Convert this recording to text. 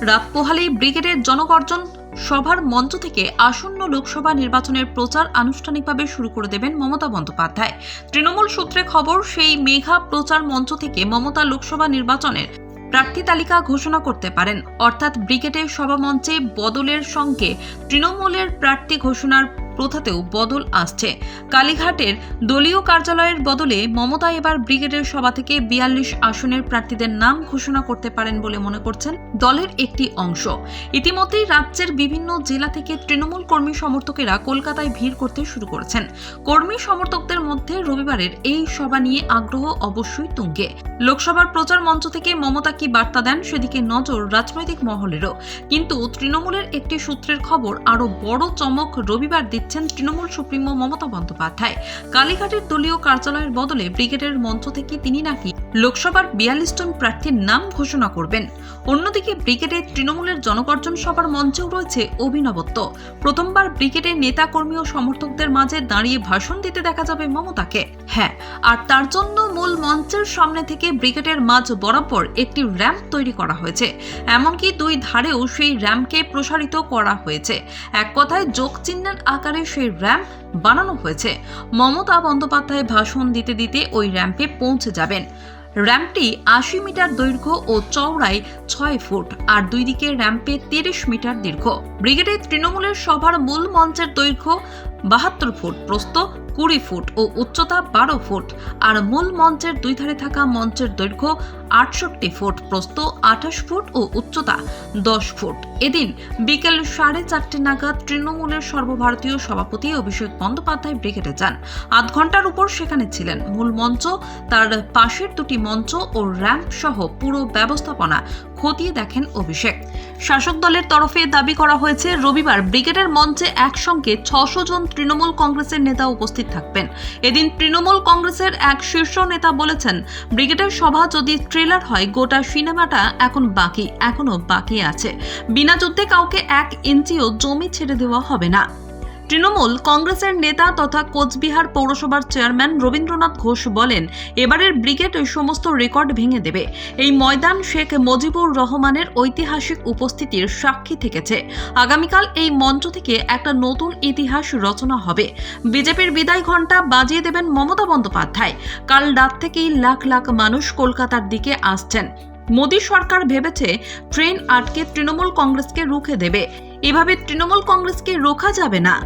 রাত পোহালেই ব্রিগেডের জনগর্জন সভার মঞ্চ থেকে আসন্ন লোকসভা নির্বাচনের প্রচার আনুষ্ঠানিকভাবে শুরু করে দেবেন মমতা বন্দ্যোপাধ্যায়। তৃণমূল সূত্রে খবর, সেই মেঘা প্রচার মঞ্চ থেকে মমতা লোকসভা নির্বাচনের প্রার্থী তালিকা ঘোষণা করতে পারেন। অর্থাৎ ব্রিগেডের সভামঞ্চে বদলের সঙ্গে তৃণমূলের প্রার্থী ঘোষণার প্রথাতেও বদল আসছে। কালীঘাটের দলীয় কার্যালয়ের বদলে মমতা এবার ব্রিগেডের সভা থেকে 42 আসনের প্রার্থীদের নাম ঘোষণা করতে পারেন বলে মনে করছেন দলের একটি অংশ। ইতিমধ্যেই রাজ্যের বিভিন্ন জেলা থেকে তৃণমূল কর্মী সমর্থকেরা কলকাতায় ভিড় করতে শুরু করেছেন। কর্মী সমর্থকদের মধ্যে রবিবারের এই সভা নিয়ে আগ্রহ অবশ্যই তুঙ্গে। লোকসভার প্রচার মঞ্চ থেকে মমতা কি বার্তা দেন সেদিকে নজর রাজনৈতিক মহলেরও। কিন্তু তৃণমূলের একটি সূত্রের খবর, আরো বড় চমক রবিবার দিচ্ছেন তৃণমূল সুপ্রিমো মমতা বন্দ্যোপাধ্যায়। কালীঘাটের দলীয় কার্যালয়ের বদলে ব্রিগেডের মঞ্চ থেকে তিনি নাকি লোকসভার 42 জন প্রার্থীর নাম ঘোষণা করবেন। অন্যদিকে ব্রিগেডের তৃণমূলের জনগর্জন সভার মঞ্চেও রয়েছে অভিনবত্ব। প্রথমবার ব্রিগেডের নেতা কর্মী ও সমর্থকদের মাঝে দাঁড়িয়ে ভাষণ দিতে দেখা যাবে মমতাকে। হ্যাঁ, আর তার জন্য মূল মঞ্চের সামনে থেকে ব্রিগেডের মাঝ বরাবর একটি র্যাম্প তৈরি করা হয়েছে। এমনকি দুই ধারেও সেই র্যাম্পকে প্রসারিত করা হয়েছে। এক কথায় যোগ চিহ্নের আকারে সেই র্যাম্প বানানো হয়েছে। মমতা বন্দ্যোপাধ্যায় ভাষণ দিতে দিতে ওই র্যাম্পে পৌঁছে যাবেন। র্যাম্পটি 80 মিটার দৈর্ঘ্য ও চওড়ায় 6 ফুট, আর দুই দিকে র্যাম্পে 30 মিটার দীর্ঘ। ব্রিগেডের তৃণমূলের সভার মূল মঞ্চের দৈর্ঘ্য 72 ফুট, প্রস্থ 20 ফুট ও উচ্চতা 12 ফুট, আর মূল মঞ্চের দুই ধারে থাকা মঞ্চের দৈর্ঘ্য 68 ফুট, প্রস্থ 28 ফুট ও উচ্চতা 10 ফুট। এদিন বিকেল 4:30 নাগাদ তৃণমূলের সর্বভারতীয় সভাপতি অভিষেক বন্দ্যোপাধ্যায় ব্রিগেডে যান। আধ ঘন্টার উপর সেখানে ছিলেন। মূল মঞ্চ, তার পাশের দুটি মঞ্চ ও র্যাম্প সহ পুরো ব্যবস্থাপনা খতিয়ে দেখেন অভিষেক। শাসক দলের তরফে দাবি করা হয়েছে, রবিবার ব্রিগেডের মঞ্চে একসঙ্গে 600 জন তৃণমূল কংগ্রেসের নেতা উপস্থিত থাকবেন। এদিন তৃণমূল কংগ্রেসের এক শীর্ষ নেতা বলেছেন, ব্রিগেডের সভা যদি ট্রেলার হয়, গোটা সিনেমাটা এখনো বাকি আছে। বিনা যুদ্ধে কাউকে 1 ইঞ্চিও জমি ছেড়ে দেওয়া হবে না। তৃণমূল কংগ্রেসের নেতা তথা কোচবিহার পৌরসভার চেয়ারম্যান রবীন্দ্রনাথ ঘোষ বলেন, এবারের ব্রিগেড সমস্ত রেকর্ড ভেঙে দেবে। এই ময়দান শেখ মুজিবুর রহমানের ঐতিহাসিক উপস্থিতির সাক্ষী থেকেছে। আগামীকাল এই মঞ্চ থেকে একটা নতুন ইতিহাস রচনা হবে। বিজেপির বিদায় ঘণ্টা বাজিয়ে দেবেন মমতা বন্দ্যোপাধ্যায়। কাল রাত থেকেই লাখ লাখ মানুষ কলকাতার দিকে আসছেন। মোদী সরকার ভেবেছে ট্রেন আটকে তৃণমূল কংগ্রেসকে রুখে দেবে। এভাবে তৃণমূল কংগ্রেসকে রোখা যাবে না।